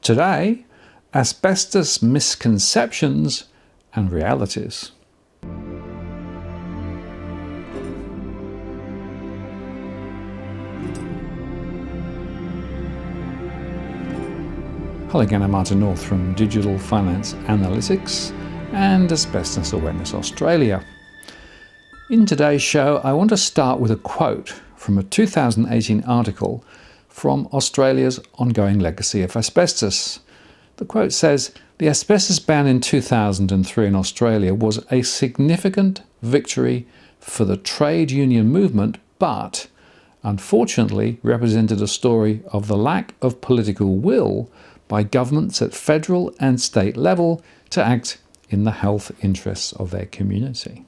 Today, asbestos misconceptions and realities. Hello again, I'm Martin North from Digital Finance Analytics and Asbestos Awareness Australia. In today's show, I want to start with a quote from a 2018 article from Australia's ongoing legacy of asbestos. The quote says, "The asbestos ban in 2003 in Australia was a significant victory for the trade union movement, but unfortunately represented a story of the lack of political will by governments at federal and state level to act in the health interests of their community."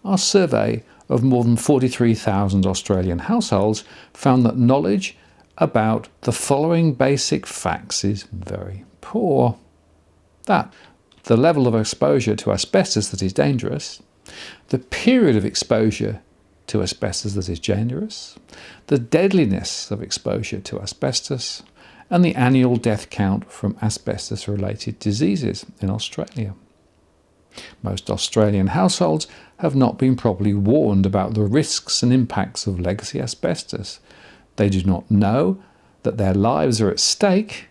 Our survey of more than 43,000 Australian households found that knowledge about the following basic facts is very poor. That the level of exposure to asbestos that is dangerous, the period of exposure to asbestos that is dangerous, the deadliness of exposure to asbestos, and the annual death count from asbestos-related diseases in Australia. Most Australian households have not been properly warned about the risks and impacts of legacy asbestos. They do not know that their lives are at stake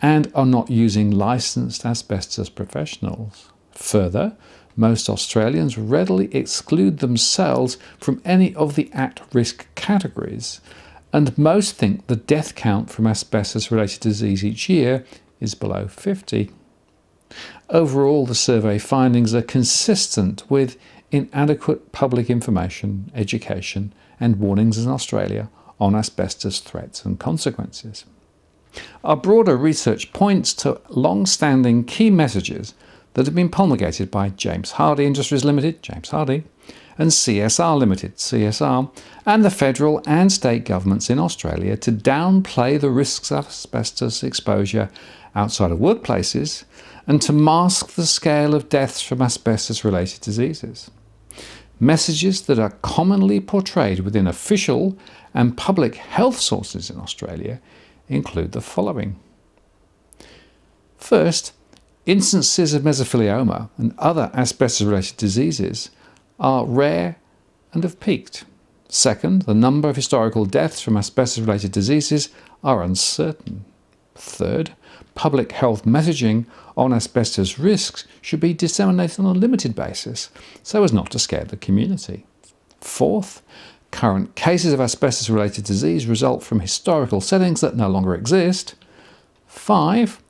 and are not using licensed asbestos professionals. Further, most Australians readily exclude themselves from any of the at-risk categories, and most think the death count from asbestos-related disease each year is below 50. Overall, the survey findings are consistent with inadequate public information, education and warnings in Australia on asbestos threats and consequences. Our broader research points to long-standing key messages that have been promulgated by James Hardie Industries Ltd, James Hardie, and CSR Ltd, CSR, and the federal and state governments in Australia to downplay the risks of asbestos exposure outside of workplaces and to mask the scale of deaths from asbestos-related diseases. Messages that are commonly portrayed within official and public health sources in Australia include the following. First, instances of mesothelioma and other asbestos-related diseases are rare and have peaked. Second, the number of historical deaths from asbestos-related diseases are uncertain. Third, public health messaging on asbestos risks should be disseminated on a limited basis so as not to scare the community. Fourth, current cases of asbestos-related disease result from historical settings that no longer exist. 5.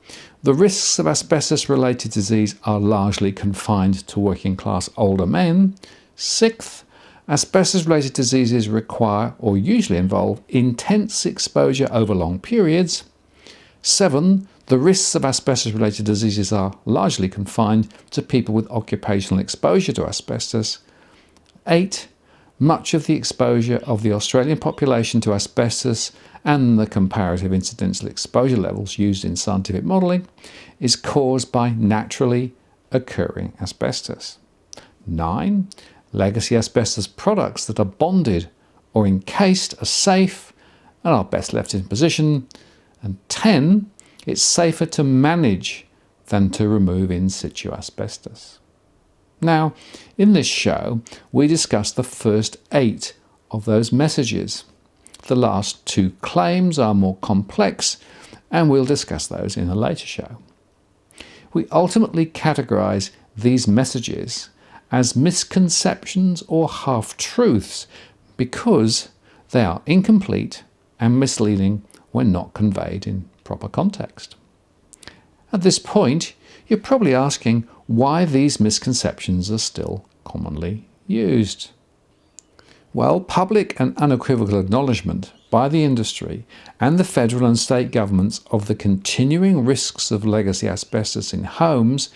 The risks of asbestos-related disease are largely confined to working-class older men. 6. Asbestos-related diseases require or usually involve intense exposure over long periods. 7. The risks of asbestos-related diseases are largely confined to people with occupational exposure to asbestos. 8. Much of the exposure of the Australian population to asbestos and the comparative incidental exposure levels used in scientific modelling is caused by naturally occurring asbestos. 9. Legacy asbestos products that are bonded or encased are safe and are best left in position. And 10. It's safer to manage than to remove in situ asbestos. Now, in this show, we discuss the first 8 of those messages. The last 2 claims are more complex, and we'll discuss those in a later show. We ultimately categorize these messages as misconceptions or half-truths because they are incomplete and misleading when not conveyed in proper context. At this point, you're probably asking why these misconceptions are still commonly used. Well, public and unequivocal acknowledgement by the industry and the federal and state governments of the continuing risks of legacy asbestos in homes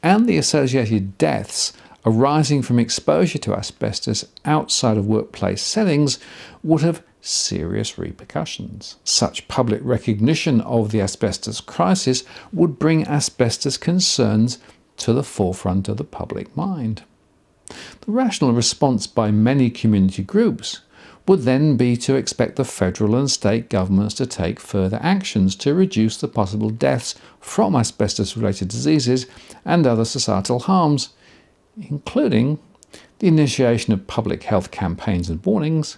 and the associated deaths arising from exposure to asbestos outside of workplace settings would have serious repercussions. Such public recognition of the asbestos crisis would bring asbestos concerns to the forefront of the public mind. The rational response by many community groups would then be to expect the federal and state governments to take further actions to reduce the possible deaths from asbestos-related diseases and other societal harms, including the initiation of public health campaigns and warnings,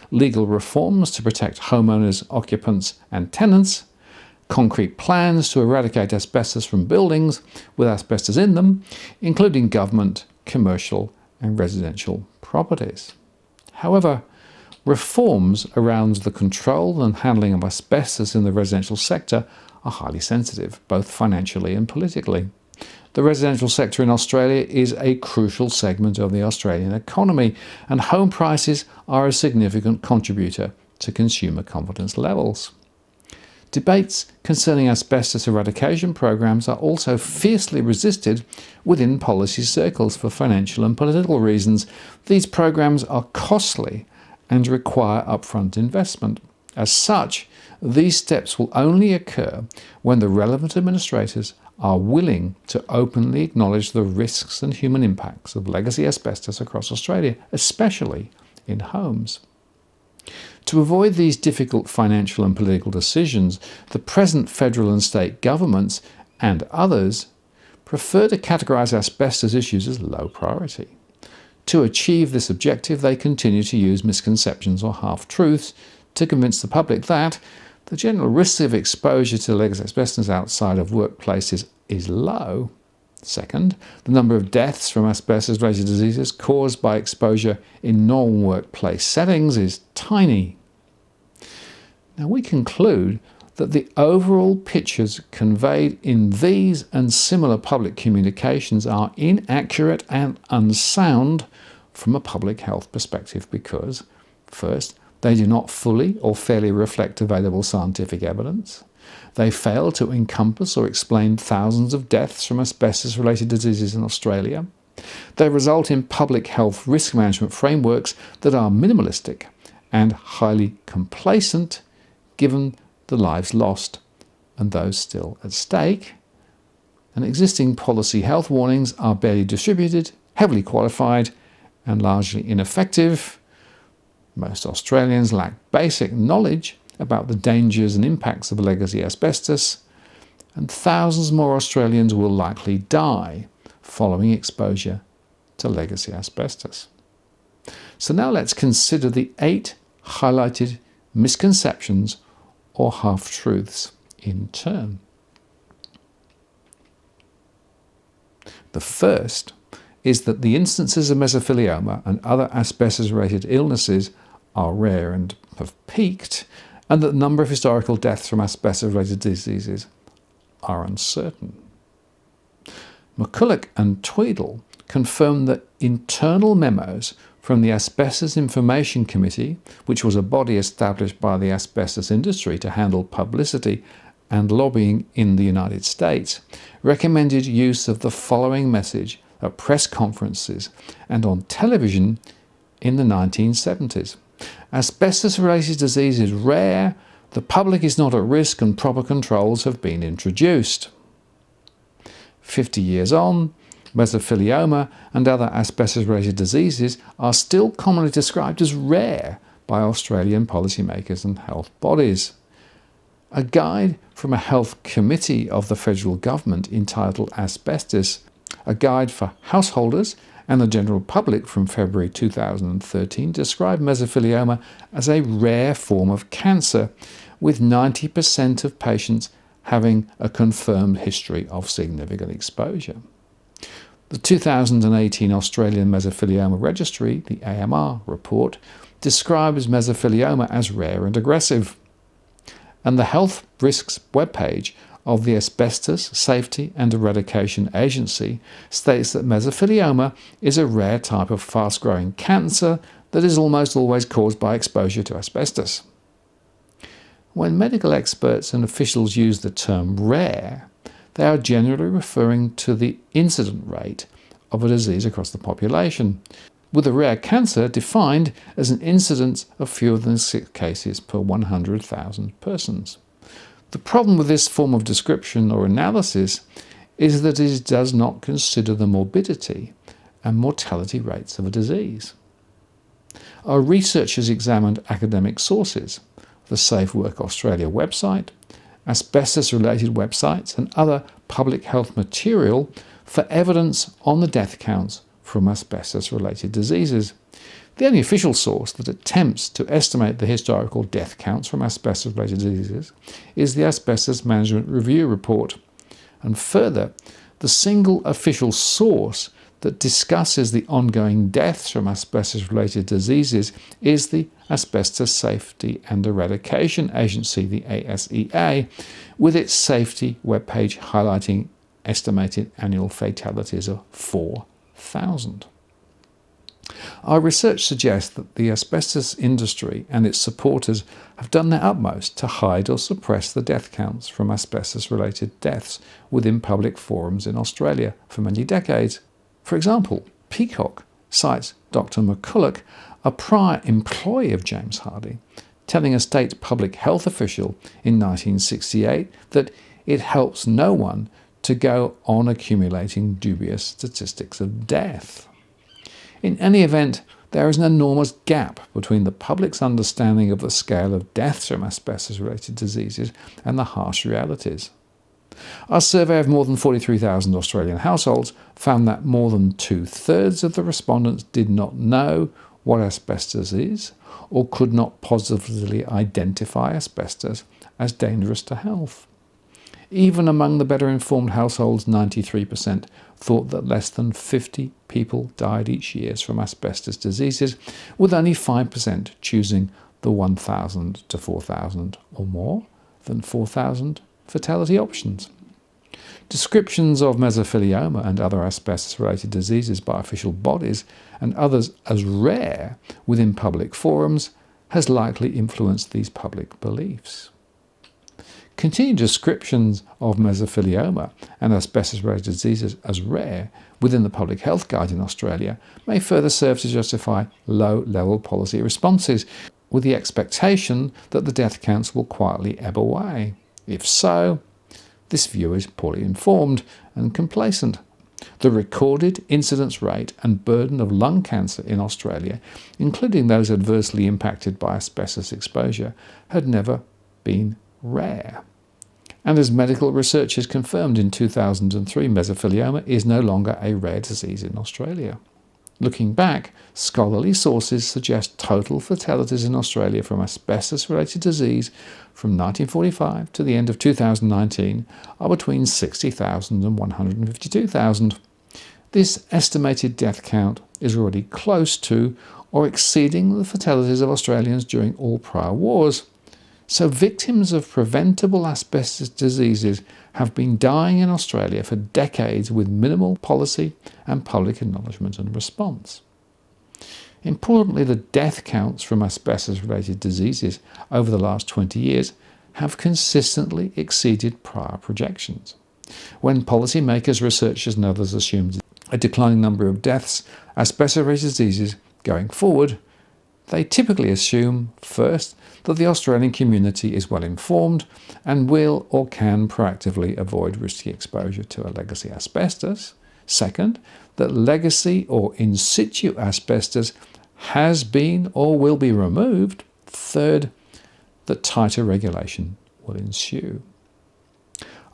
legal reforms to protect homeowners, occupants and tenants, concrete plans to eradicate asbestos from buildings with asbestos in them, including government, commercial and residential properties. However, reforms around the control and handling of asbestos in the residential sector are highly sensitive, both financially and politically. The residential sector in Australia is a crucial segment of the Australian economy, and home prices are a significant contributor to consumer confidence levels. Debates concerning asbestos eradication programs are also fiercely resisted within policy circles for financial and political reasons. These programs are costly and require upfront investment. As such, these steps will only occur when the relevant administrators are willing to openly acknowledge the risks and human impacts of legacy asbestos across Australia, especially in homes. To avoid these difficult financial and political decisions, the present federal and state governments and others prefer to categorise asbestos issues as low priority. To achieve this objective, they continue to use misconceptions or half-truths to convince the public that the general risk of exposure to legacy asbestos outside of workplaces is low. Second, the number of deaths from asbestos-related diseases caused by exposure in normal workplace settings is tiny. Now, we conclude that the overall pictures conveyed in these and similar public communications are inaccurate and unsound from a public health perspective because, first, they do not fully or fairly reflect available scientific evidence. They fail to encompass or explain thousands of deaths from asbestos-related diseases in Australia. They result in public health risk management frameworks that are minimalistic and highly complacent given the lives lost and those still at stake. And existing policy health warnings are barely distributed, heavily qualified and largely ineffective. Most Australians lack basic knowledge about the dangers and impacts of legacy asbestos, and thousands more Australians will likely die following exposure to legacy asbestos. So now let's consider the 8 highlighted misconceptions or half-truths in turn. The first is that the instances of mesothelioma and other asbestos-related illnesses are rare and have peaked, and that the number of historical deaths from asbestos-related diseases are uncertain. McCulloch and Tweedle confirmed that internal memos from the Asbestos Information Committee, which was a body established by the asbestos industry to handle publicity and lobbying in the United States, recommended use of the following message at press conferences and on television in the 1970s. Asbestos-related disease is rare, the public is not at risk and proper controls have been introduced. 50 years on, mesothelioma and other asbestos-related diseases are still commonly described as rare by Australian policymakers and health bodies. A guide from a health committee of the federal government entitled Asbestos, a guide for householders and the general public from February 2013 described mesothelioma as a rare form of cancer, with 90% of patients having a confirmed history of significant exposure. The 2018 Australian Mesothelioma Registry, the AMR report, describes mesothelioma as rare and aggressive. And the Health Risks webpage of the Asbestos Safety and Eradication Agency states that mesothelioma is a rare type of fast-growing cancer that is almost always caused by exposure to asbestos. When medical experts and officials use the term rare, they are generally referring to the incident rate of a disease across the population, with a rare cancer defined as an incidence of fewer than 6 cases per 100,000 persons. The problem with this form of description or analysis is that it does not consider the morbidity and mortality rates of a disease. Our researchers examined academic sources, the Safe Work Australia website, asbestos-related websites and other public health material for evidence on the death counts from asbestos-related diseases. The only official source that attempts to estimate the historical death counts from asbestos-related diseases is the Asbestos Management Review Report. And further, the single official source that discusses the ongoing deaths from asbestos-related diseases is the Asbestos Safety and Eradication Agency, the ASEA, with its safety webpage highlighting estimated annual fatalities of 4,000. Our research suggests that the asbestos industry and its supporters have done their utmost to hide or suppress the death counts from asbestos-related deaths within public forums in Australia for many decades. For example, Peacock cites Dr. McCulloch, a prior employee of James Hardie, telling a state public health official in 1968 that it helps no one to go on accumulating dubious statistics of death. In any event, there is an enormous gap between the public's understanding of the scale of deaths from asbestos-related diseases and the harsh realities. Our survey of more than 43,000 Australian households found that more than 2/3 of the respondents did not know what asbestos is or could not positively identify asbestos as dangerous to health. Even among the better informed households, 93% thought that less than 50 people died each year from asbestos diseases, with only 5% choosing the 1,000 to 4,000 or more than 4,000 fatality options. Descriptions of mesothelioma and other asbestos-related diseases by official bodies and others as rare within public forums has likely influenced these public beliefs. Continued descriptions of mesothelioma and asbestos-related diseases as rare within the Public Health Guide in Australia may further serve to justify low-level policy responses, with the expectation that the death counts will quietly ebb away. If so, this view is poorly informed and complacent. The recorded incidence rate and burden of lung cancer in Australia, including those adversely impacted by asbestos exposure, had never been rare. And as medical research has confirmed in 2003, mesothelioma is no longer a rare disease in Australia. Looking back, scholarly sources suggest total fatalities in Australia from asbestos-related disease from 1945 to the end of 2019 are between 60,000 and 152,000. This estimated death count is already close to or exceeding the fatalities of Australians during all prior wars. So victims of preventable asbestos diseases have been dying in Australia for decades with minimal policy and public acknowledgement and response. Importantly, the death counts from asbestos-related diseases over the last 20 years have consistently exceeded prior projections. When policymakers, researchers and others assumed a declining number of deaths, asbestos-related diseases going forward, they typically assume, first, that the Australian community is well informed and will or can proactively avoid risky exposure to a legacy asbestos. Second, that legacy or in situ asbestos has been or will be removed. Third, that tighter regulation will ensue.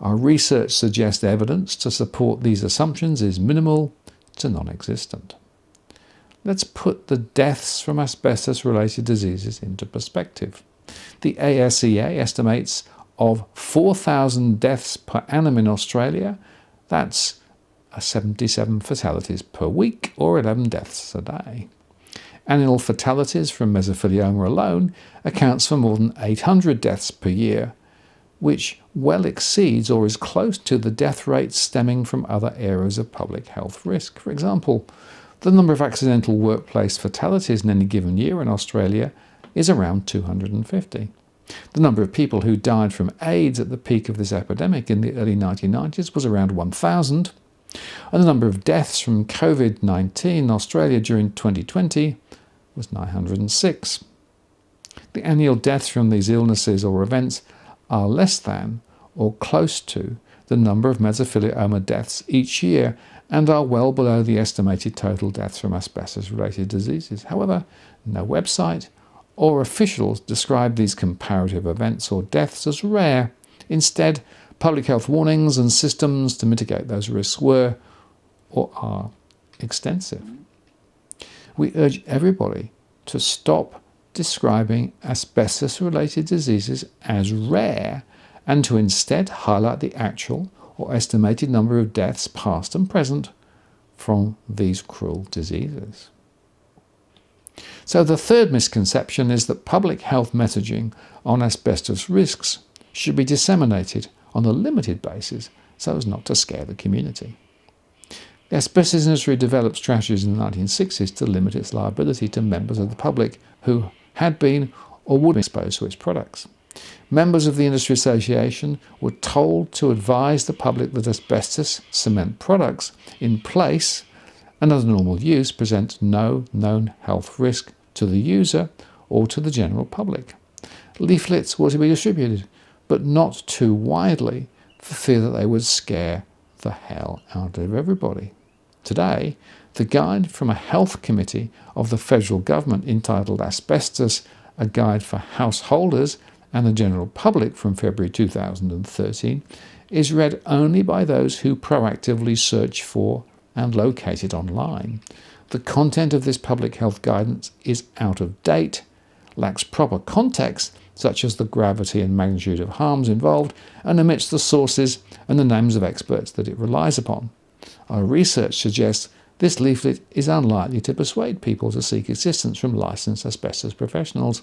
Our research suggests evidence to support these assumptions is minimal to non-existent. Let's put the deaths from asbestos-related diseases into perspective. The ASEA estimates of 4,000 deaths per annum in Australia. That's 77 fatalities per week, or 11 deaths a day. Annual fatalities from mesothelioma alone accounts for more than 800 deaths per year, which well exceeds or is close to the death rates stemming from other areas of public health risk. For example, the number of accidental workplace fatalities in any given year in Australia is around 250. The number of people who died from AIDS at the peak of this epidemic in the early 1990s was around 1,000, and the number of deaths from COVID-19 in Australia during 2020 was 906. The annual deaths from these illnesses or events are less than or close to the number of mesothelioma deaths each year and are well below the estimated total deaths from asbestos-related diseases. However, no website or officials describe these comparative events or deaths as rare. Instead, public health warnings and systems to mitigate those risks were or are extensive. We urge everybody to stop describing asbestos-related diseases as rare and to instead highlight the actual or estimated number of deaths past and present from these cruel diseases. So the third misconception is that public health messaging on asbestos risks should be disseminated on a limited basis so as not to scare the community. The asbestos industry developed strategies in the 1960s to limit its liability to members of the public who had been or would be exposed to its products. Members of the industry association were told to advise the public that asbestos cement products in place and under normal use present no known health risk to the user or to the general public. Leaflets were to be distributed, but not too widely for fear that they would scare the hell out of everybody. Today, the guide from a health committee of the federal government entitled Asbestos, a Guide for Householders and the General Public from February 2013, is read only by those who proactively search for and locate it online. The content of this public health guidance is out of date, lacks proper context, such as the gravity and magnitude of harms involved, and omits the sources and the names of experts that it relies upon. Our research suggests this leaflet is unlikely to persuade people to seek assistance from licensed asbestos professionals.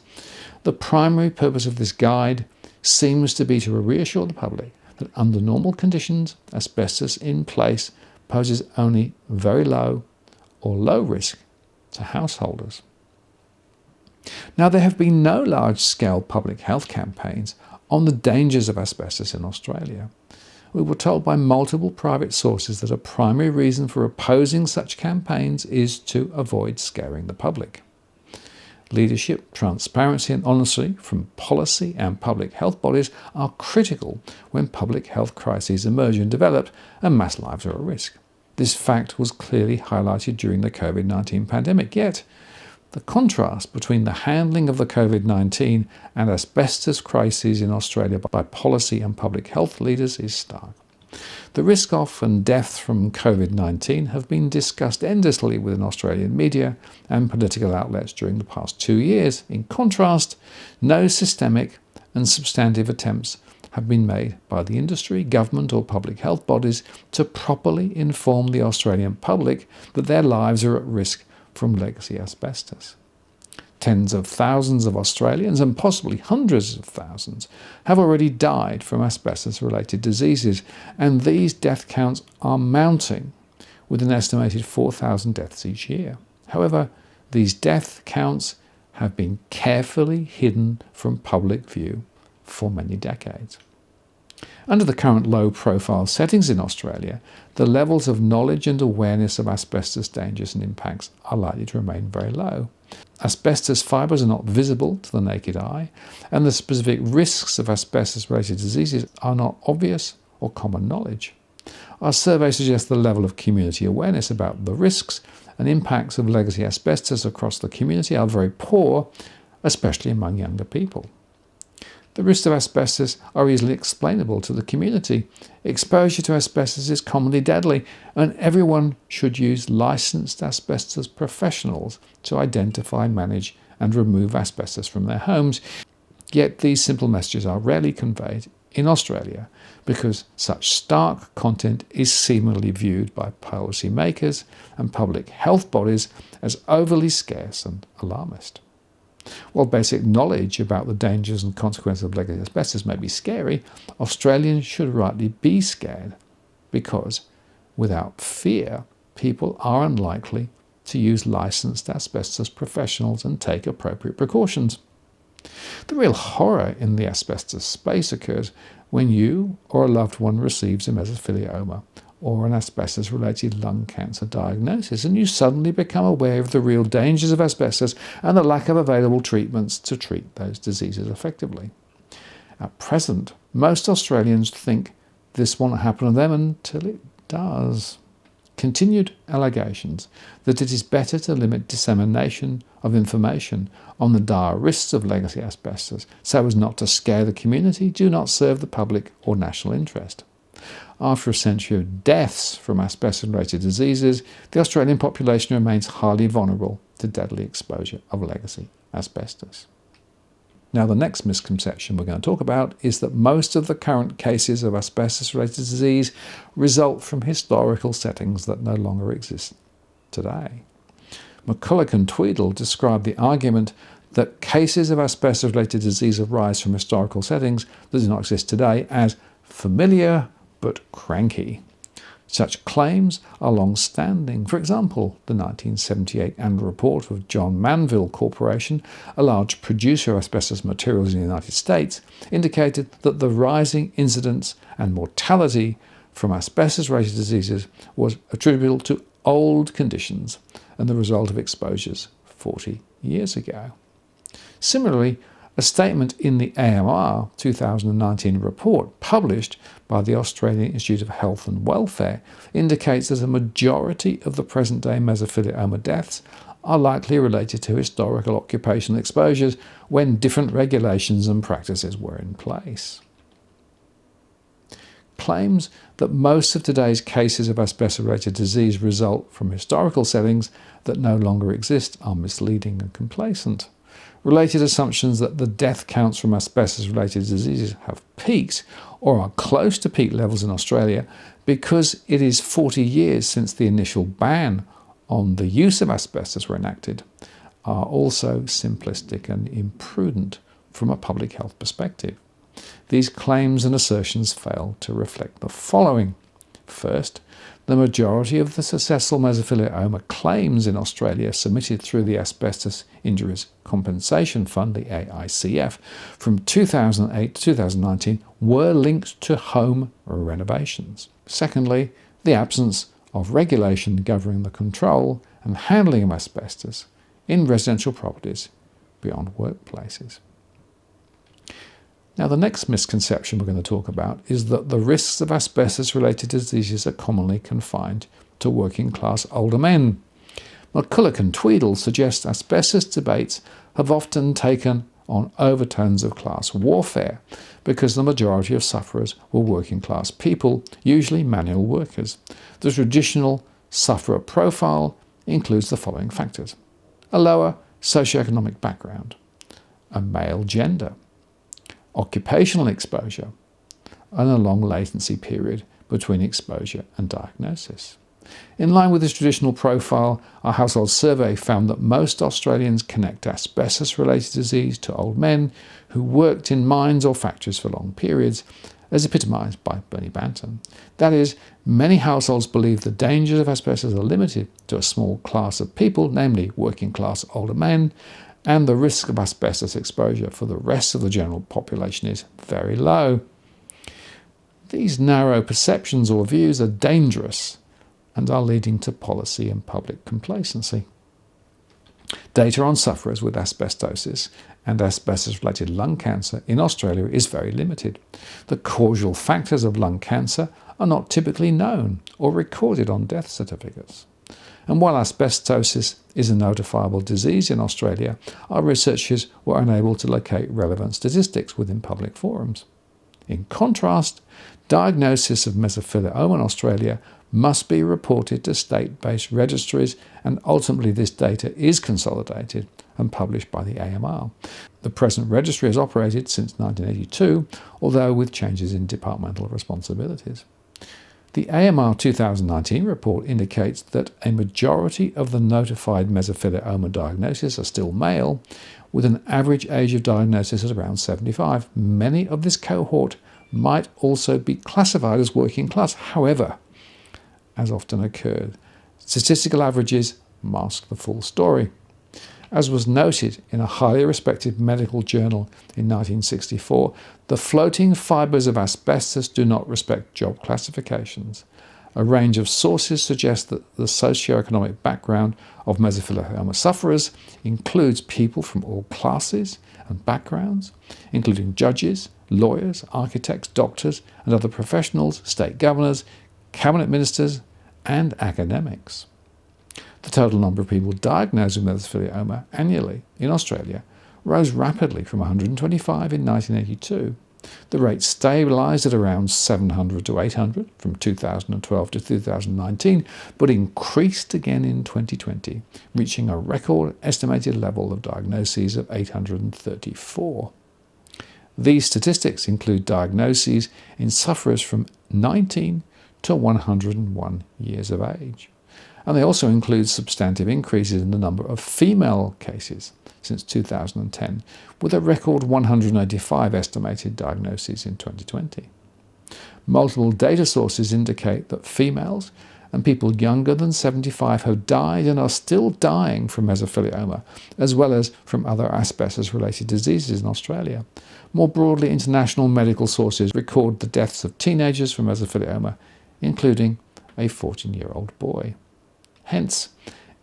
The primary purpose of this guide seems to be to reassure the public that under normal conditions, asbestos in place poses only very low or low risk to householders. Now, there have been no large-scale public health campaigns on the dangers of asbestos in Australia. We were told by multiple private sources that a primary reason for opposing such campaigns is to avoid scaring the public. Leadership, transparency and honesty from policy and public health bodies are critical when public health crises emerge and develop and mass lives are at risk. This fact was clearly highlighted during the COVID-19 pandemic, yet the contrast between the handling of the COVID-19 and asbestos crises in Australia by policy and public health leaders is stark. The risk of and deaths from COVID-19 have been discussed endlessly within Australian media and political outlets during the past 2 years. In contrast, no systemic and substantive attempts have been made by the industry, government or public health bodies to properly inform the Australian public that their lives are at risk from legacy asbestos. Tens of thousands of Australians and possibly hundreds of thousands have already died from asbestos-related diseases, and these death counts are mounting with an estimated 4,000 deaths each year. However, these death counts have been carefully hidden from public view for many decades. Under the current low-profile settings in Australia, the levels of knowledge and awareness of asbestos dangers and impacts are likely to remain very low. Asbestos fibres are not visible to the naked eye, and the specific risks of asbestos-related diseases are not obvious or common knowledge. Our survey suggests the level of community awareness about the risks and impacts of legacy asbestos across the community are very poor, especially among younger people. The risks of asbestos are easily explainable to the community. Exposure to asbestos is commonly deadly, and everyone should use licensed asbestos professionals to identify, manage and remove asbestos from their homes. Yet these simple messages are rarely conveyed in Australia because such stark content is seemingly viewed by policy makers and public health bodies as overly scarce and alarmist. While basic knowledge about the dangers and consequences of legacy asbestos may be scary, Australians should rightly be scared because, without fear, people are unlikely to use licensed asbestos professionals and take appropriate precautions. The real horror in the asbestos space occurs when you or a loved one receives a mesothelioma or an asbestos-related lung cancer diagnosis, and you suddenly become aware of the real dangers of asbestos and the lack of available treatments to treat those diseases effectively. At present, most Australians think This won't happen to them until it does. Continued allegations that it is better to limit dissemination of information on the dire risks of legacy asbestos so as not to scare the community do not serve the public or national interest. After a century of deaths from asbestos-related diseases, the Australian population remains highly vulnerable to deadly exposure of legacy asbestos. Now, the next misconception we're going to talk about is that most of the current cases of asbestos-related disease result from historical settings that no longer exist today. McCulloch and Tweedle described the argument that cases of asbestos-related disease arise from historical settings that do not exist today as familiar but cranky. Such claims are long-standing. For example, the 1978 annual report of John Manville Corporation, a large producer of asbestos materials in the United States, indicated that the rising incidence and mortality from asbestos-related diseases was attributable to old conditions and the result of exposures 40 years ago. Similarly, a statement in the AMR 2019 report published by the Australian Institute of Health and Welfare indicates that a majority of the present-day mesothelioma deaths are likely related to historical occupational exposures when different regulations and practices were in place. Claims that most of today's cases of asbestos-related disease result from historical settings that no longer exist are misleading and complacent. Related assumptions that the death counts from asbestos-related diseases have peaked or are close to peak levels in Australia because it is 40 years since the initial ban on the use of asbestos were enacted are also simplistic and imprudent from a public health perspective. These claims and assertions fail to reflect the following. First, the majority of the successful mesothelioma claims in Australia submitted through the Asbestos Injuries Compensation Fund, the AICF, from 2008 to 2019 were linked to home renovations. Secondly, the absence of regulation governing the control and handling of asbestos in residential properties beyond workplaces. Now, the next misconception we're going to talk about is that the risks of asbestos-related diseases are commonly confined to working-class older men. McCulloch and Tweedle suggest asbestos debates have often taken on overtones of class warfare because the majority of sufferers were working-class people, usually manual workers. The traditional sufferer profile includes the following factors: a lower socioeconomic background, a male gender, occupational exposure, and a long latency period between exposure and diagnosis. In line with this traditional profile, our household survey found that most Australians connect asbestos-related disease to old men who worked in mines or factories for long periods, as epitomised by Bernie Banton. That is, many households believe the dangers of asbestos are limited to a small class of people, namely working-class older men, and the risk of asbestos exposure for the rest of the general population is very low. These narrow perceptions or views are dangerous and are leading to policy and public complacency. Data on sufferers with asbestosis and asbestos-related lung cancer in Australia is very limited. The causal factors of lung cancer are not typically known or recorded on death certificates. And while asbestosis is a notifiable disease in Australia, our researchers were unable to locate relevant statistics within public forums. In contrast, diagnosis of mesothelioma in Australia must be reported to state-based registries, and ultimately this data is consolidated and published by the AMR. The present registry has operated since 1982, although with changes in departmental responsibilities. The AMR 2019 report indicates that a majority of the notified mesothelioma diagnoses are still male, with an average age of diagnosis at around 75. Many of this cohort might also be classified as working class. However, as often occurred, statistical averages mask the full story. As was noted in a highly respected medical journal in 1964, the floating fibres of asbestos do not respect job classifications. A range of sources suggest that the socioeconomic background of mesothelioma sufferers includes people from all classes and backgrounds, including judges, lawyers, architects, doctors and other professionals, state governors, cabinet ministers and academics. The total number of people diagnosed with mesothelioma annually in Australia rose rapidly from 125 in 1982. The rate stabilised at around 700 to 800 from 2012 to 2019, but increased again in 2020, reaching a record estimated level of diagnoses of 834. These statistics include diagnoses in sufferers from 19 to 101 years of age. And they also include substantive increases in the number of female cases since 2010, with a record 185 estimated diagnoses in 2020. Multiple data sources indicate that females and people younger than 75 have died and are still dying from mesothelioma, as well as from other asbestos-related diseases in Australia. More broadly, international medical sources record the deaths of teenagers from mesothelioma, including a 14-year-old boy. Hence,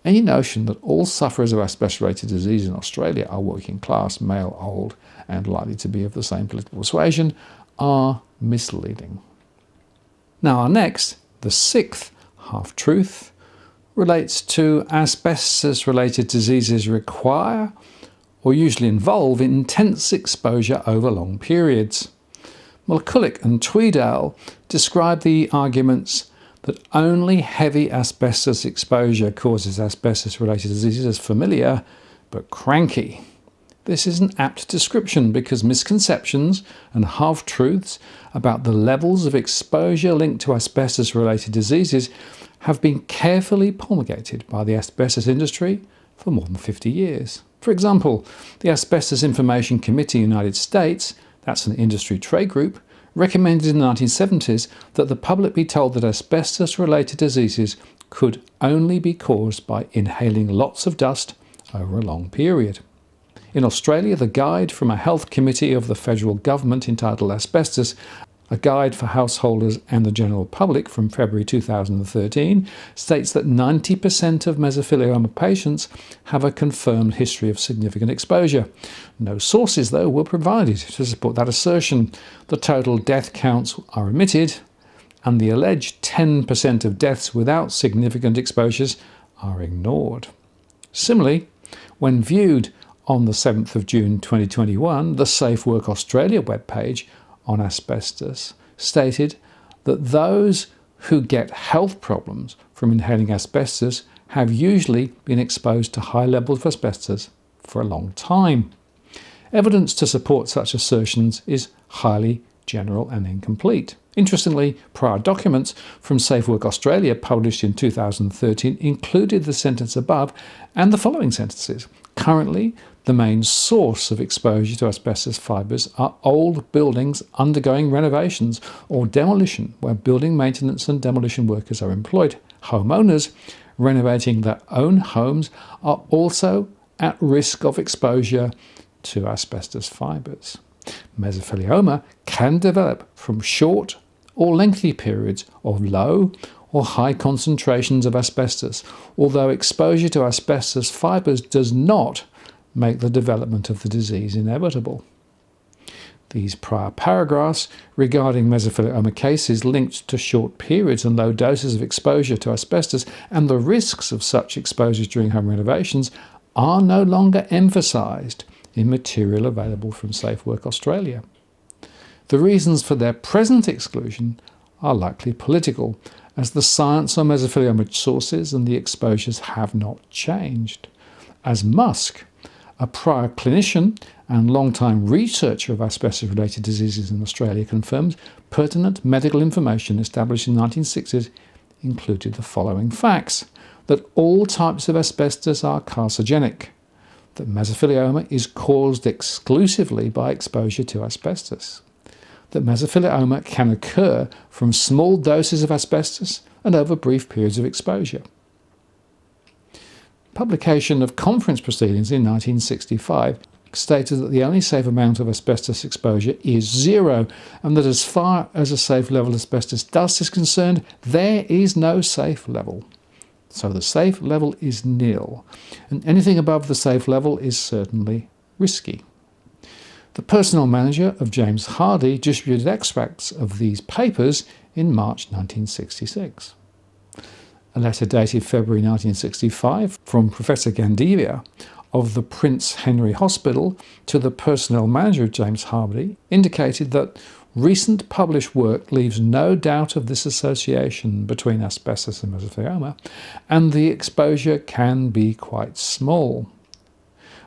any notion that all sufferers of asbestos-related disease in Australia are working class, male, old, and likely to be of the same political persuasion are misleading. Now our next, the sixth half-truth, relates to asbestos-related diseases require or usually involve intense exposure over long periods. McCulloch and Tweedale describe the arguments that only heavy asbestos exposure causes asbestos-related diseases as familiar but cranky. This is an apt description because misconceptions and half-truths about the levels of exposure linked to asbestos-related diseases have been carefully promulgated by the asbestos industry for more than 50 years. For example, the Asbestos Information Committee in the United States, that's an industry trade group, recommended in the 1970s that the public be told that asbestos-related diseases could only be caused by inhaling lots of dust over a long period. In Australia, the guide from a health committee of the federal government entitled Asbestos, a guide for householders and the general public from February 2013, states that 90% of mesothelioma patients have a confirmed history of significant exposure. No sources, though, were provided to support that assertion. The total death counts are omitted, and the alleged 10% of deaths without significant exposures are ignored. Similarly, when viewed on the 7th of June 2021, the Safe Work Australia webpage on asbestos stated that those who get health problems from inhaling asbestos have usually been exposed to high levels of asbestos for a long time. Evidence to support such assertions is highly general and incomplete. Interestingly, prior documents from Safe Work Australia published in 2013 included the sentence above and the following sentences. Currently, the main source of exposure to asbestos fibres are old buildings undergoing renovations or demolition, where building maintenance and demolition workers are employed. Homeowners renovating their own homes are also at risk of exposure to asbestos fibres. Mesothelioma can develop from short or lengthy periods of low or high concentrations of asbestos, although exposure to asbestos fibres does not make the development of the disease inevitable. These prior paragraphs regarding mesothelioma cases linked to short periods and low doses of exposure to asbestos and the risks of such exposures during home renovations are no longer emphasised in material available from Safe Work Australia. The reasons for their present exclusion are likely political, as the science on mesothelioma sources and the exposures have not changed. As Musk, a prior clinician and long-time researcher of asbestos-related diseases in Australia, confirms, pertinent medical information established in the 1960s included the following facts: that all types of asbestos are carcinogenic, that mesothelioma is caused exclusively by exposure to asbestos, that mesothelioma can occur from small doses of asbestos and over brief periods of exposure. Publication of conference proceedings in 1965 stated that the only safe amount of asbestos exposure is 0, and that as far as a safe level of asbestos dust is concerned, there is no safe level. So the safe level is nil, and anything above the safe level is certainly risky. The personnel manager of James Hardie distributed extracts of these papers in March 1966. A letter dated February 1965 from Professor Gandivia of the Prince Henry Hospital to the personnel manager of James Hardie indicated that recent published work leaves no doubt of this association between asbestos and mesothelioma, and the exposure can be quite small.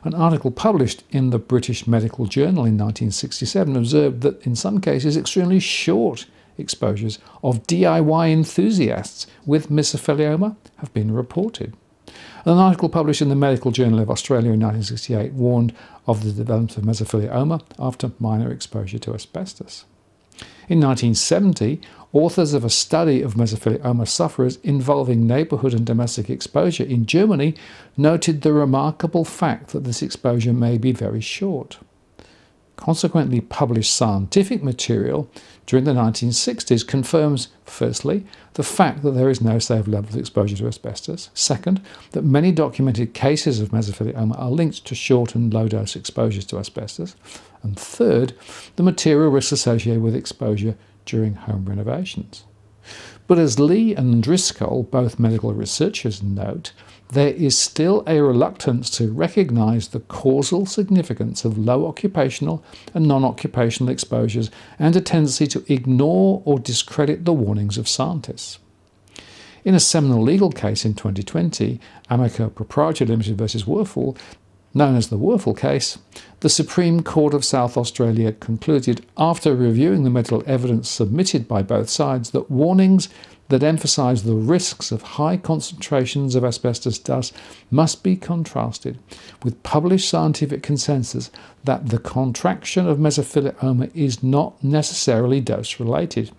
An article published in the British Medical Journal in 1967 observed that in some cases extremely short exposures of DIY enthusiasts with mesothelioma have been reported. An article published in the Medical Journal of Australia in 1968 warned of the development of mesothelioma after minor exposure to asbestos. In 1970, authors of a study of mesothelioma sufferers involving neighbourhood and domestic exposure in Germany noted the remarkable fact that this exposure may be very short. Consequently published scientific material during the 1960s confirms, firstly, the fact that there is no safe level of exposure to asbestos. Second, that many documented cases of mesothelioma are linked to short and low-dose exposures to asbestos. And third, the material risks associated with exposure during home renovations. But as Lee and Driscoll, both medical researchers, note, there is still a reluctance to recognise the causal significance of low occupational and non-occupational exposures and a tendency to ignore or discredit the warnings of scientists. In a seminal legal case in 2020, Amico Proprietary Limited versus Werfel, known as the Werfel case, the Supreme Court of South Australia concluded, after reviewing the medical evidence submitted by both sides, that warnings that emphasise the risks of high concentrations of asbestos dust must be contrasted with published scientific consensus that the contraction of mesothelioma is not necessarily dose-related.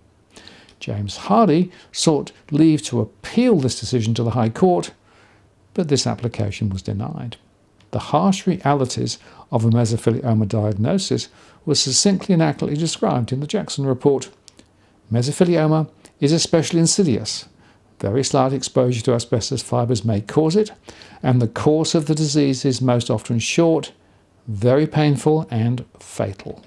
James Hardie sought leave to appeal this decision to the High Court, but this application was denied. The harsh realities of a mesothelioma diagnosis were succinctly and accurately described in the Jackson Report. Mesothelioma is especially insidious. Very slight exposure to asbestos fibres may cause it, and the course of the disease is most often short, very painful and fatal.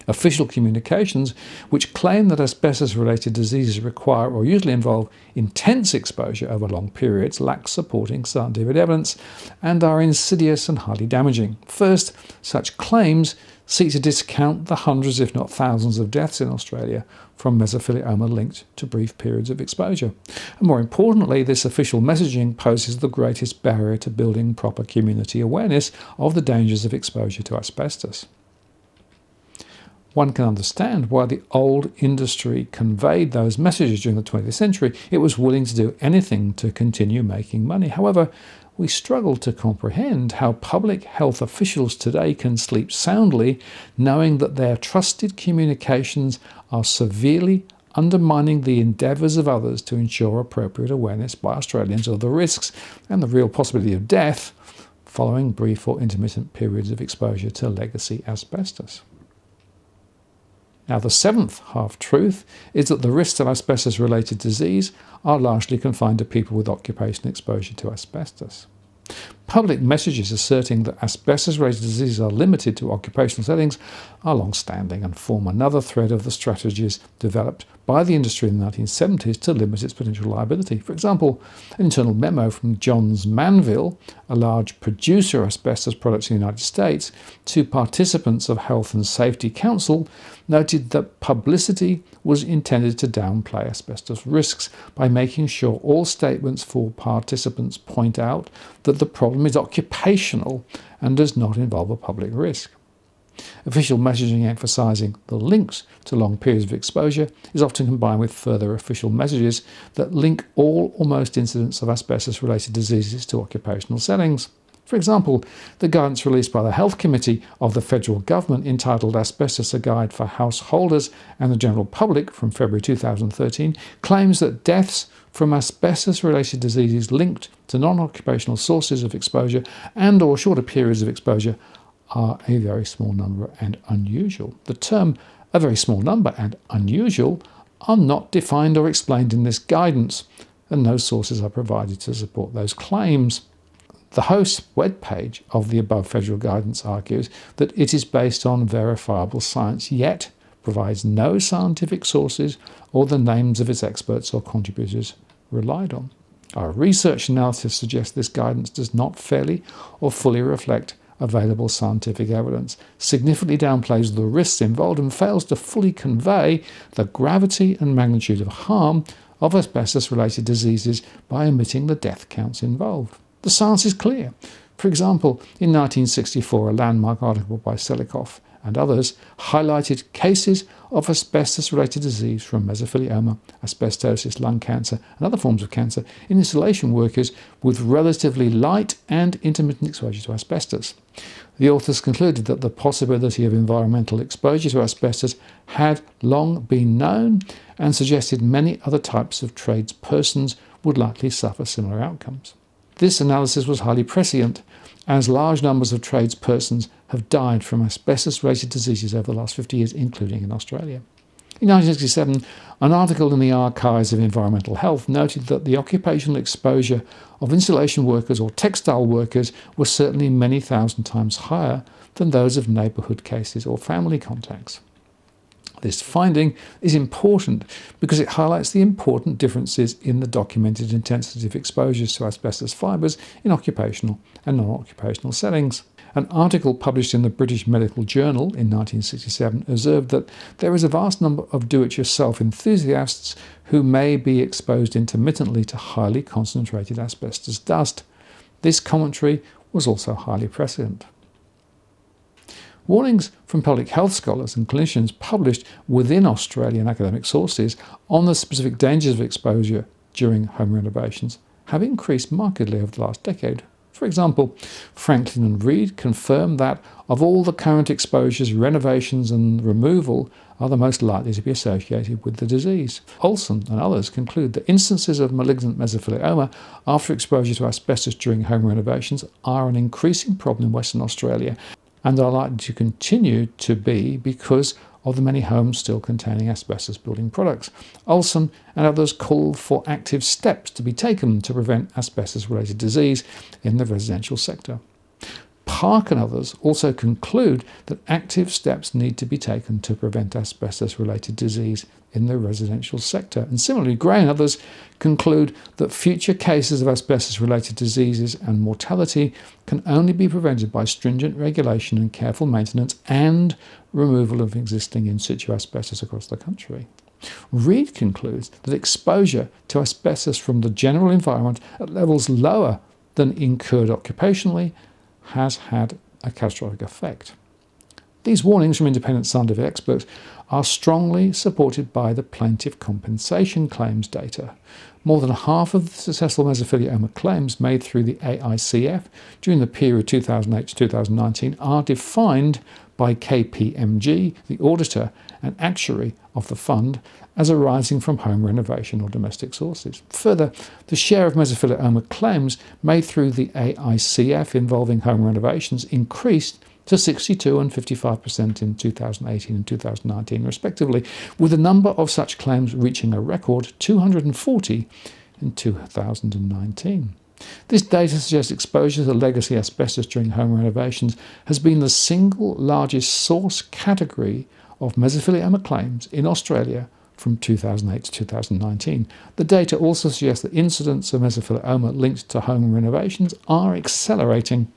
Official communications which claim that asbestos-related diseases require or usually involve intense exposure over long periods lack supporting scientific evidence and are insidious and highly damaging. First, such claims seek to discount the hundreds if not thousands of deaths in Australia from mesothelioma linked to brief periods of exposure. And more importantly, this official messaging poses the greatest barrier to building proper community awareness of the dangers of exposure to asbestos. One can understand why the old industry conveyed those messages during the 20th century. It was willing to do anything to continue making money. However, we struggle to comprehend how public health officials today can sleep soundly knowing that their trusted communications are severely undermining the endeavours of others to ensure appropriate awareness by Australians of the risks and the real possibility of death following brief or intermittent periods of exposure to legacy asbestos. Now, the seventh half-truth is that the risks of asbestos-related disease are largely confined to people with occupational exposure to asbestos. Public messages asserting that asbestos-related diseases are limited to occupational settings are long-standing and form another thread of the strategies developed by the industry in the 1970s to limit its potential liability. For example, an internal memo from Johns Manville, a large producer of asbestos products in the United States, to participants of Health and Safety Council noted that publicity was intended to downplay asbestos risks by making sure all statements for participants point out that the problem is occupational and does not involve a public risk. Official messaging emphasising the links to long periods of exposure is often combined with further official messages that link all or most incidents of asbestos-related diseases to occupational settings. For example, the guidance released by the Health Committee of the Federal Government entitled Asbestos: A Guide for Householders and the General Public from February 2013 claims that deaths from asbestos-related diseases linked to non-occupational sources of exposure and or shorter periods of exposure are a very small number and unusual. The term "a very small number" and "unusual" are not defined or explained in this guidance, and no sources are provided to support those claims. The host webpage of the above federal guidance argues that it is based on verifiable science, yet provides no scientific sources or the names of its experts or contributors relied on. Our research analysis suggests this guidance does not fairly or fully reflect available scientific evidence, significantly downplays the risks involved, and fails to fully convey the gravity and magnitude of harm of asbestos-related diseases by omitting the death counts involved. The science is clear. For example, in 1964, a landmark article by Selikoff and others highlighted cases of asbestos-related disease from mesothelioma, asbestosis, lung cancer and other forms of cancer in installation workers with relatively light and intermittent exposure to asbestos. The authors concluded that the possibility of environmental exposure to asbestos had long been known and suggested many other types of tradespersons would likely suffer similar outcomes. This analysis was highly prescient, as large numbers of tradespersons have died from asbestos-related diseases over the last 50 years, including in Australia. In 1967, an article in the Archives of Environmental Health noted that the occupational exposure of installation workers or textile workers was certainly many thousand times higher than those of neighbourhood cases or family contacts. This finding is important because it highlights the important differences in the documented intensity of exposures to asbestos fibres in occupational and non-occupational settings. An article published in the British Medical Journal in 1967 observed that there is a vast number of do-it-yourself enthusiasts who may be exposed intermittently to highly concentrated asbestos dust. This commentary was also highly prescient. Warnings from public health scholars and clinicians published within Australian academic sources on the specific dangers of exposure during home renovations have increased markedly over the last decade. For example, Franklin and Reed confirmed that of all the current exposures, renovations and removal are the most likely to be associated with the disease. Olson and others conclude that instances of malignant mesothelioma after exposure to asbestos during home renovations are an increasing problem in Western Australia and are likely to continue to be because of the many homes still containing asbestos building products. Olson and others call for active steps to be taken to prevent asbestos-related disease in the residential sector. Park and others also conclude that active steps need to be taken to prevent asbestos-related disease in the residential sector. And similarly, Gray and others conclude that future cases of asbestos-related diseases and mortality can only be prevented by stringent regulation and careful maintenance and removal of existing in situ asbestos across the country. Reed concludes that exposure to asbestos from the general environment at levels lower than incurred occupationally has had a catastrophic effect. These warnings from independent scientific experts are strongly supported by the plaintiff compensation claims data. More than half of the successful mesothelioma claims made through the AICF during the period 2008 to 2019 are defined by KPMG, the auditor and actuary of the fund, as arising from home renovation or domestic sources. Further, the share of mesothelioma claims made through the AICF involving home renovations increased to 62% and 55% in 2018 and 2019 respectively, with the number of such claims reaching a record 240 in 2019. This data suggests exposure to legacy asbestos during home renovations has been the single largest source category of mesothelioma claims in Australia from 2008 to 2019. The data also suggests that incidents of mesothelioma linked to home renovations are accelerating.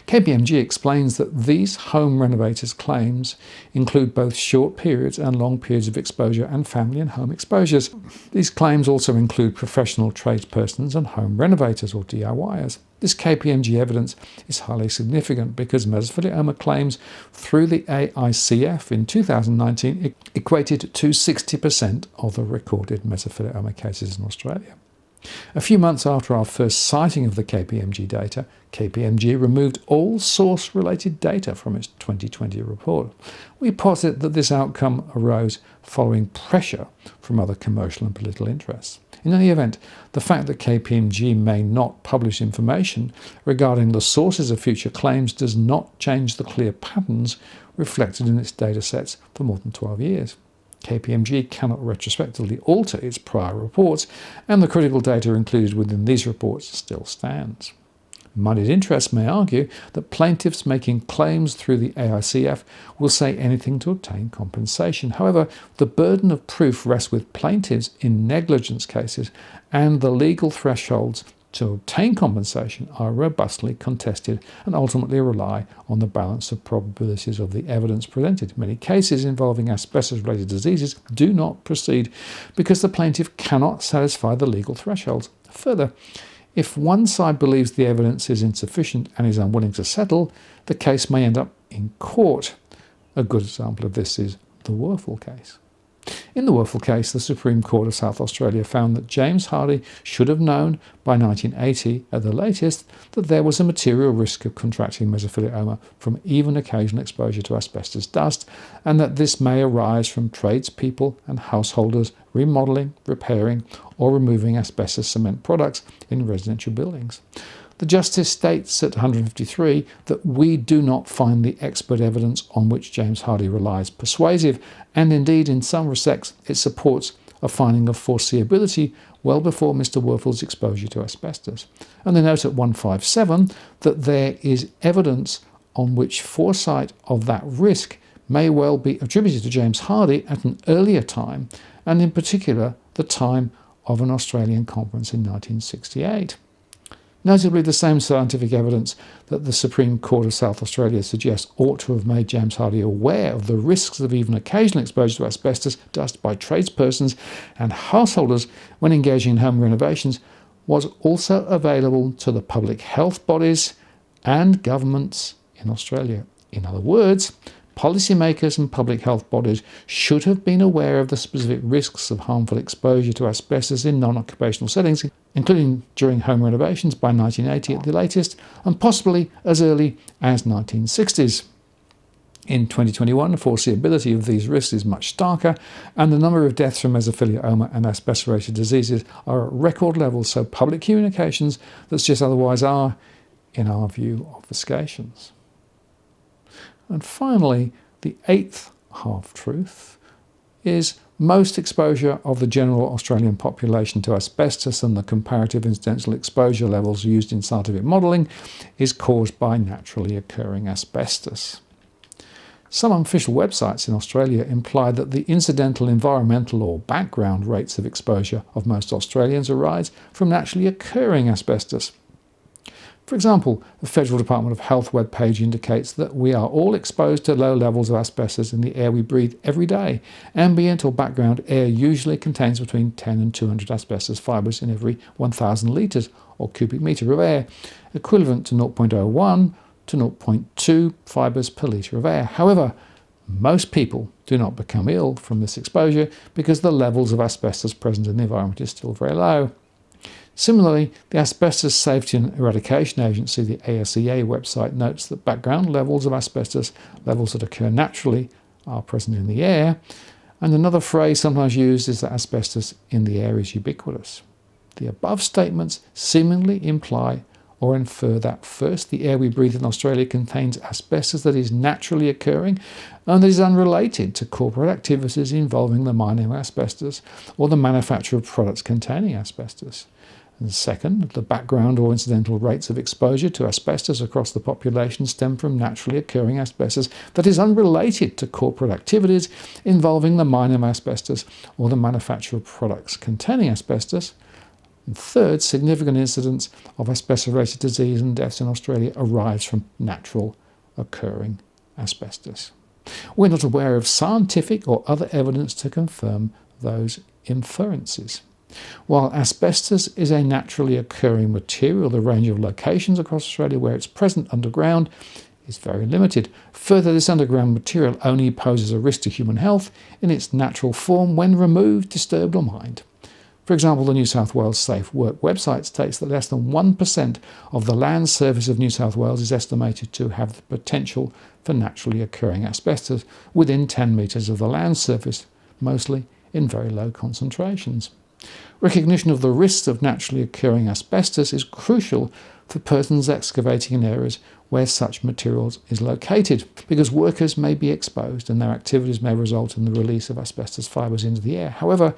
KPMG explains that these home renovators' claims include both short periods and long periods of exposure and family and home exposures. These claims also include professional tradespersons and home renovators or DIYers. This KPMG evidence is highly significant because mesothelioma claims through the AICF in 2019 equated to 60% of the recorded mesothelioma cases in Australia. A few months after our first citing of the KPMG data, KPMG removed all source-related data from its 2020 report. We posit that this outcome arose following pressure from other commercial and political interests. In any event, the fact that KPMG may not publish information regarding the sources of future claims does not change the clear patterns reflected in its datasets for more than 12 years. KPMG cannot retrospectively alter its prior reports, and the critical data included within these reports still stands. Moneyed interests may argue that plaintiffs making claims through the AICF will say anything to obtain compensation. However, the burden of proof rests with plaintiffs in negligence cases, and the legal thresholds to obtain compensation are robustly contested and ultimately rely on the balance of probabilities of the evidence presented. Many cases involving asbestos-related diseases do not proceed because the plaintiff cannot satisfy the legal thresholds. Further, if one side believes the evidence is insufficient and is unwilling to settle, the case may end up in court. A good example of this is the Werfel case. In the Werfel case, the Supreme Court of South Australia found that James Hardie should have known by 1980 at the latest that there was a material risk of contracting mesothelioma from even occasional exposure to asbestos dust, and that this may arise from tradespeople and householders remodelling, repairing or removing asbestos cement products in residential buildings. The Justice states at 153 that we do not find the expert evidence on which James Hardie relies persuasive, and indeed in some respects it supports a finding of foreseeability well before Mr. Werfel's exposure to asbestos. And they note at 157 that there is evidence on which foresight of that risk may well be attributed to James Hardie at an earlier time, and in particular the time of an Australian conference in 1968. Notably, the same scientific evidence that the Supreme Court of South Australia suggests ought to have made James Hardie aware of the risks of even occasional exposure to asbestos dust by tradespersons and householders when engaging in home renovations was also available to the public health bodies and governments in Australia. In other words, policymakers and public health bodies should have been aware of the specific risks of harmful exposure to asbestos in non-occupational settings, including during home renovations by 1980 at the latest, and possibly as early as 1960s. In 2021, the foreseeability of these risks is much starker, and the number of deaths from mesothelioma and asbestos-related diseases are at record levels, so public communications that suggest otherwise are, in our view, obfuscations. And finally, the eighth half-truth is most exposure of the general Australian population to asbestos and the comparative incidental exposure levels used in scientific modelling is caused by naturally occurring asbestos. Some unofficial websites in Australia imply that the incidental environmental or background rates of exposure of most Australians arise from naturally occurring asbestos. For example, the Federal Department of Health webpage indicates that we are all exposed to low levels of asbestos in the air we breathe every day. Ambient or background air usually contains between 10 and 200 asbestos fibres in every 1,000 litres or cubic metre of air, equivalent to 0.01 to 0.2 fibres per litre of air. However, most people do not become ill from this exposure because the levels of asbestos present in the environment is still very low. Similarly, the Asbestos Safety and Eradication Agency, the ASEA website, notes that background levels of asbestos, levels that occur naturally, are present in the air, and another phrase sometimes used is that asbestos in the air is ubiquitous. The above statements seemingly imply or infer that first, the air we breathe in Australia contains asbestos that is naturally occurring and that is unrelated to corporate activities involving the mining of asbestos or the manufacture of products containing asbestos. And second, the background or incidental rates of exposure to asbestos across the population stem from naturally occurring asbestos that is unrelated to corporate activities involving the mining of asbestos or the manufacture of products containing asbestos. And third, significant incidents of asbestos-related disease and deaths in Australia arise from natural occurring asbestos. We're not aware of scientific or other evidence to confirm those inferences. While asbestos is a naturally occurring material, the range of locations across Australia where it's present underground is very limited. Further, this underground material only poses a risk to human health in its natural form when removed, disturbed or mined. For example, the New South Wales Safe Work website states that less than 1% of the land surface of New South Wales is estimated to have the potential for naturally occurring asbestos within 10 metres of the land surface, mostly in very low concentrations. Recognition of the risks of naturally occurring asbestos is crucial for persons excavating in areas where such materials is located, because workers may be exposed and their activities may result in the release of asbestos fibres into the air. However,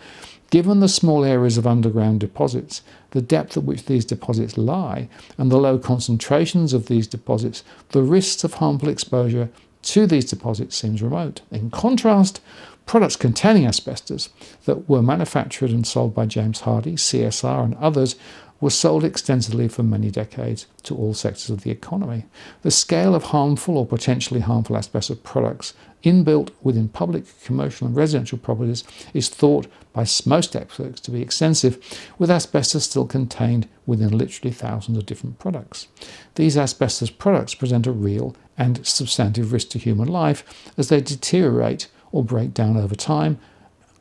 given the small areas of underground deposits, the depth at which these deposits lie, and the low concentrations of these deposits, the risks of harmful exposure to these deposits seems remote. In contrast, products containing asbestos that were manufactured and sold by James Hardie, CSR and others were sold extensively for many decades to all sectors of the economy. The scale of harmful or potentially harmful asbestos products inbuilt within public, commercial and residential properties is thought by most experts to be extensive, with asbestos still contained within literally thousands of different products. These asbestos products present a real and substantive risk to human life as they deteriorate or break down over time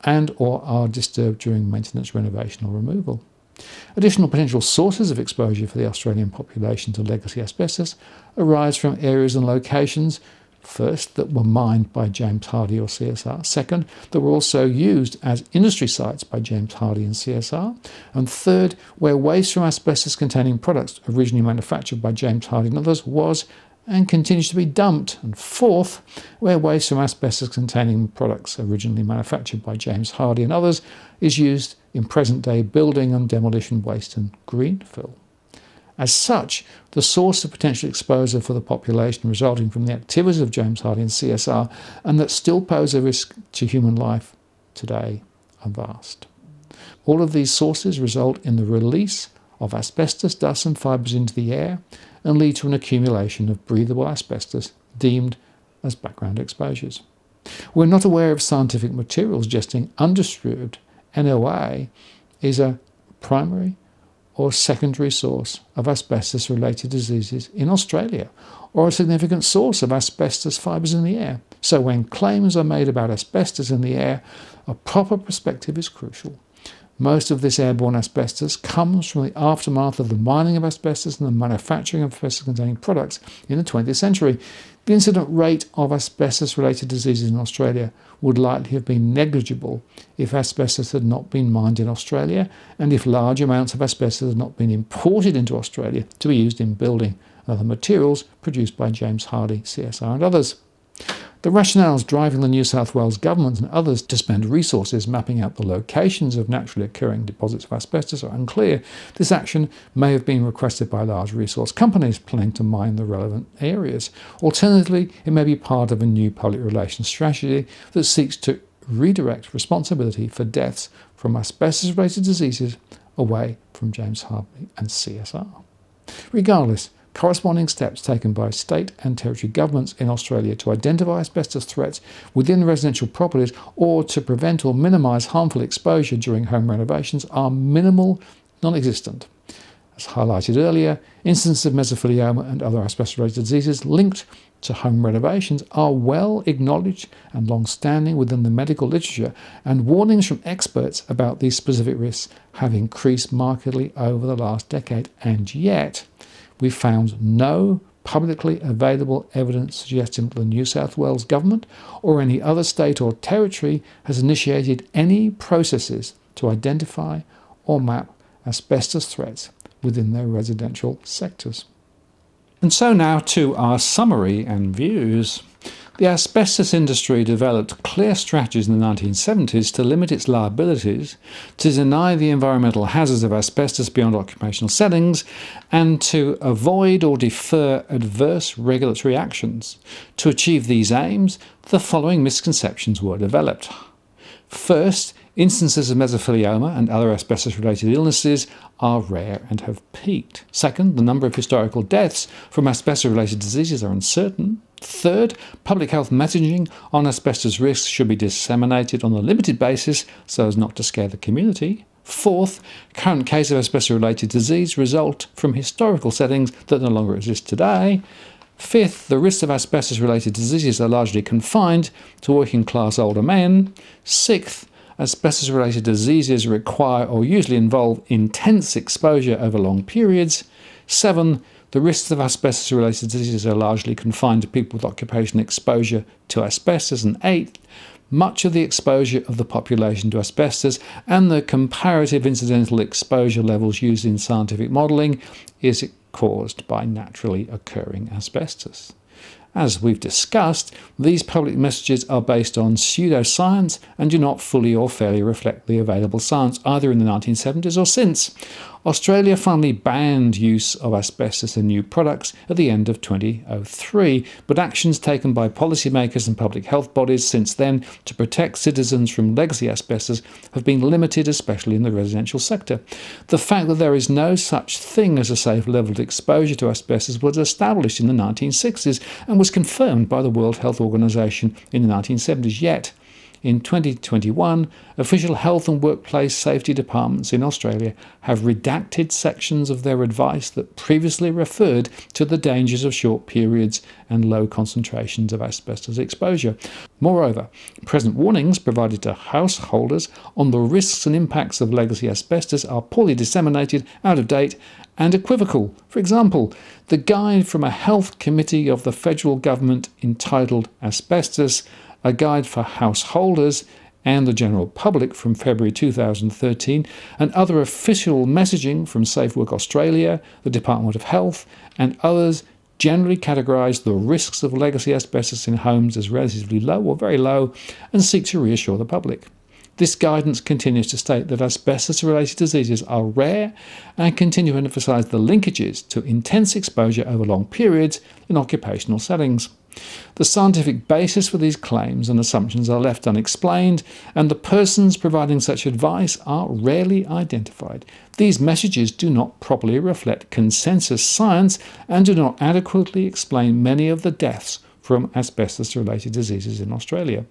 and or are disturbed during maintenance, renovation or removal. Additional potential sources of exposure for the Australian population to legacy asbestos arise from areas and locations, first, that were mined by James Hardie or CSR, second, that were also used as industry sites by James Hardie and CSR, and third, where waste from asbestos containing products originally manufactured by James Hardie and others was and continues to be dumped, and fourth, where waste from asbestos containing products originally manufactured by James Hardie and others is used in present-day building and demolition waste and greenfill. As such, the source of potential exposure for the population resulting from the activities of James Hardie and CSR, and that still pose a risk to human life today, are vast. All of these sources result in the release of asbestos dust and fibres into the air and lead to an accumulation of breathable asbestos deemed as background exposures. We're not aware of scientific materials suggesting undisturbed NOA is a primary or secondary source of asbestos-related diseases in Australia, or a significant source of asbestos fibres in the air. So when claims are made about asbestos in the air, a proper perspective is crucial. Most of this airborne asbestos comes from the aftermath of the mining of asbestos and the manufacturing of asbestos-containing products in the 20th century. The incident rate of asbestos-related diseases in Australia would likely have been negligible if asbestos had not been mined in Australia and if large amounts of asbestos had not been imported into Australia to be used in building and other materials produced by James Hardie, CSR and others. The rationales driving the New South Wales government and others to spend resources mapping out the locations of naturally occurring deposits of asbestos are unclear. This action may have been requested by large resource companies planning to mine the relevant areas. Alternatively, it may be part of a new public relations strategy that seeks to redirect responsibility for deaths from asbestos-related diseases away from James Hardie and CSR. Regardless, corresponding steps taken by state and territory governments in Australia to identify asbestos threats within residential properties or to prevent or minimise harmful exposure during home renovations are minimal, non-existent. As highlighted earlier, instances of mesothelioma and other asbestos-related diseases linked to home renovations are well acknowledged and long-standing within the medical literature, and warnings from experts about these specific risks have increased markedly over the last decade, and yet we found no publicly available evidence suggesting that the New South Wales government or any other state or territory has initiated any processes to identify or map asbestos threats within their residential sectors. And so now to our summary and views. The asbestos industry developed clear strategies in the 1970s to limit its liabilities, to deny the environmental hazards of asbestos beyond occupational settings, and to avoid or defer adverse regulatory actions. To achieve these aims, the following misconceptions were developed. First, instances of mesothelioma and other asbestos-related illnesses are rare and have peaked. Second, the number of historical deaths from asbestos-related diseases are uncertain. Third, public health messaging on asbestos risks should be disseminated on a limited basis so as not to scare the community. Fourth, current cases of asbestos-related disease result from historical settings that no longer exist today. Fifth, the risks of asbestos-related diseases are largely confined to working-class older men. Sixth, asbestos-related diseases require or usually involve intense exposure over long periods. 7. The risks of asbestos-related diseases are largely confined to people with occupational exposure to asbestos. And 8. much of the exposure of the population to asbestos and the comparative incidental exposure levels used in scientific modelling is caused by naturally occurring asbestos. As we've discussed, these public messages are based on pseudoscience and do not fully or fairly reflect the available science, either in the 1970s or since. Australia finally banned use of asbestos in new products at the end of 2003, but actions taken by policymakers and public health bodies since then to protect citizens from legacy asbestos have been limited, especially in the residential sector. The fact that there is no such thing as a safe level of exposure to asbestos was established in the 1960s and was confirmed by the World Health Organization in the 1970s, yet in 2021, official health and workplace safety departments in Australia have redacted sections of their advice that previously referred to the dangers of short periods and low concentrations of asbestos exposure. Moreover, present warnings provided to householders on the risks and impacts of legacy asbestos are poorly disseminated, out of date, and equivocal. For example, the guide from a health committee of the federal government entitled Asbestos, a guide for householders and the general public from February 2013, and other official messaging from Safe Work Australia, the Department of Health, and others generally categorise the risks of legacy asbestos in homes as relatively low or very low and seek to reassure the public. This guidance continues to state that asbestos-related diseases are rare and continue to emphasise the linkages to intense exposure over long periods in occupational settings. The scientific basis for these claims and assumptions are left unexplained, and the persons providing such advice are rarely identified. These messages do not properly reflect consensus science and do not adequately explain many of the deaths from asbestos-related diseases in Australia.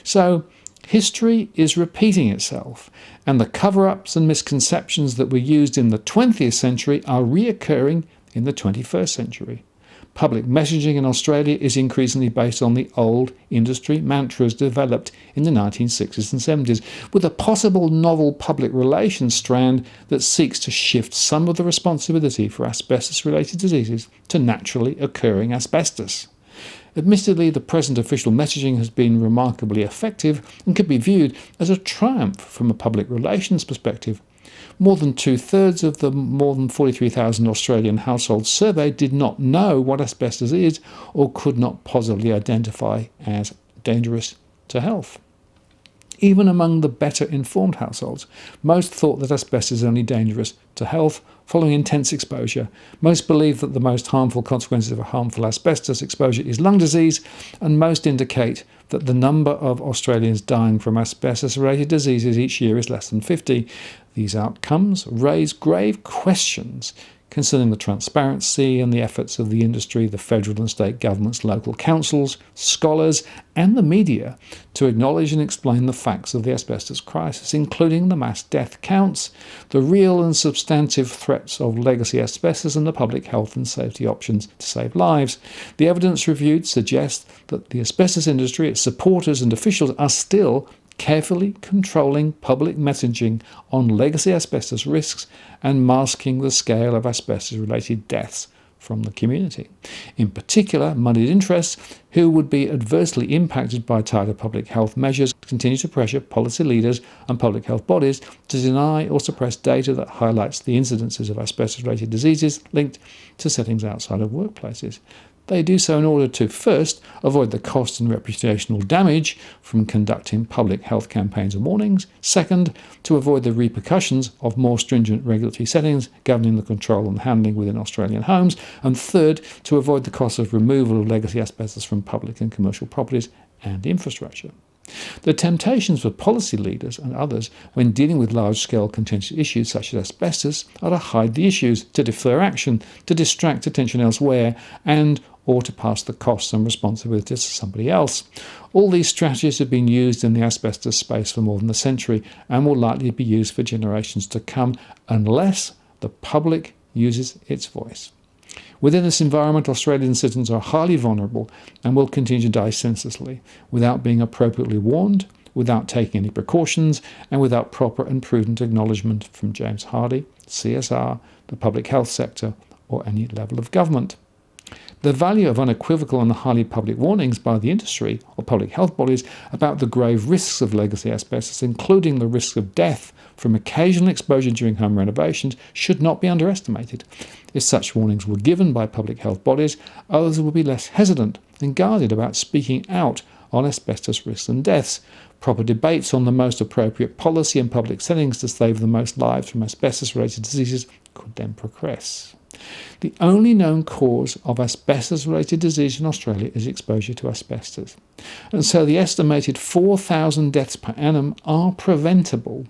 So, history is repeating itself, and the cover-ups and misconceptions that were used in the 20th century are reoccurring in the 21st century. Public messaging in Australia is increasingly based on the old industry mantras developed in the 1960s and 70s, with a possible novel public relations strand that seeks to shift some of the responsibility for asbestos-related diseases to naturally occurring asbestos. Admittedly, the present official messaging has been remarkably effective and could be viewed as a triumph from a public relations perspective. More than two-thirds of the more than 43,000 Australian households surveyed did not know what asbestos is or could not positively identify as dangerous to health. Even among the better informed households, most thought that asbestos is only dangerous to health following intense exposure. Most believe that the most harmful consequences of a harmful asbestos exposure is lung disease, and most indicate that the number of Australians dying from asbestos-related diseases each year is less than 50. These outcomes raise grave questions concerning the transparency and the efforts of the industry, the federal and state governments, local councils, scholars, and the media to acknowledge and explain the facts of the asbestos crisis, including the mass death counts, the real and substantive threats of legacy asbestos, and the public health and safety options to save lives. The evidence reviewed suggests that the asbestos industry, its supporters and officials are still carefully controlling public messaging on legacy asbestos risks and masking the scale of asbestos-related deaths from the community. In particular, moneyed interests who would be adversely impacted by tighter public health measures continue to pressure policy leaders and public health bodies to deny or suppress data that highlights the incidences of asbestos-related diseases linked to settings outside of workplaces. They do so in order to, first, avoid the cost and reputational damage from conducting public health campaigns and warnings, second, to avoid the repercussions of more stringent regulatory settings governing the control and handling within Australian homes, and third, to avoid the cost of removal of legacy asbestos from public and commercial properties and infrastructure. The temptations for policy leaders and others when dealing with large-scale contentious issues such as asbestos are to hide the issues, to defer action, to distract attention elsewhere, and or to pass the costs and responsibilities to somebody else. All these strategies have been used in the asbestos space for more than a century and will likely be used for generations to come unless the public uses its voice. Within this environment, Australian citizens are highly vulnerable and will continue to die senselessly without being appropriately warned, without taking any precautions, and without proper and prudent acknowledgement from James Hardie, CSR, the public health sector, or any level of government. The value of unequivocal and highly public warnings by the industry or public health bodies about the grave risks of legacy asbestos, including the risk of death from occasional exposure during home renovations, should not be underestimated. If such warnings were given by public health bodies, others would be less hesitant and guarded about speaking out on asbestos risks and deaths. Proper debates on the most appropriate policy in public settings to save the most lives from asbestos-related diseases could then progress. The only known cause of asbestos-related disease in Australia is exposure to asbestos, and so the estimated 4,000 deaths per annum are preventable.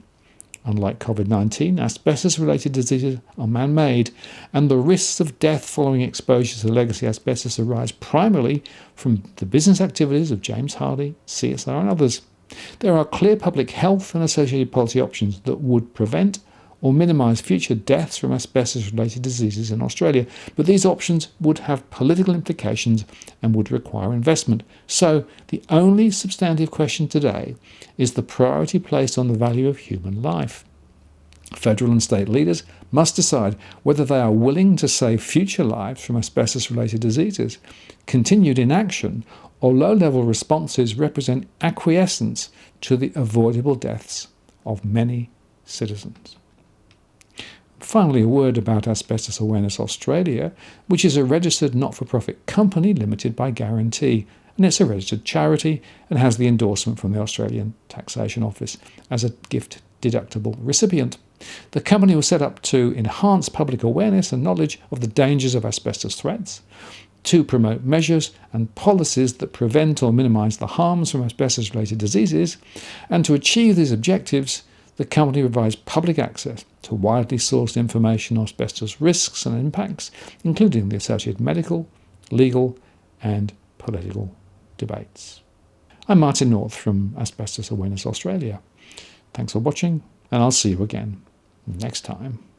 Unlike COVID-19, asbestos-related diseases are man-made, and the risks of death following exposure to legacy asbestos arise primarily from the business activities of James Hardie, CSR and others. There are clear public health and associated policy options that would prevent or minimise future deaths from asbestos-related diseases in Australia, but these options would have political implications and would require investment. So the only substantive question today is the priority placed on the value of human life. Federal and state leaders must decide whether they are willing to save future lives from asbestos-related diseases. Continued inaction or low-level responses represent acquiescence to the avoidable deaths of many citizens. Finally, a word about Asbestos Awareness Australia, which is a registered not-for-profit company limited by guarantee, and it's a registered charity and has the endorsement from the Australian Taxation Office as a gift-deductible recipient. The company was set up to enhance public awareness and knowledge of the dangers of asbestos threats, to promote measures and policies that prevent or minimise the harms from asbestos-related diseases, and to achieve these objectives, the company provides public access to widely sourced information on asbestos risks and impacts, including the associated medical, legal and political debates. I'm Martin North from Asbestos Awareness Australia. Thanks for watching, and I'll see you again next time.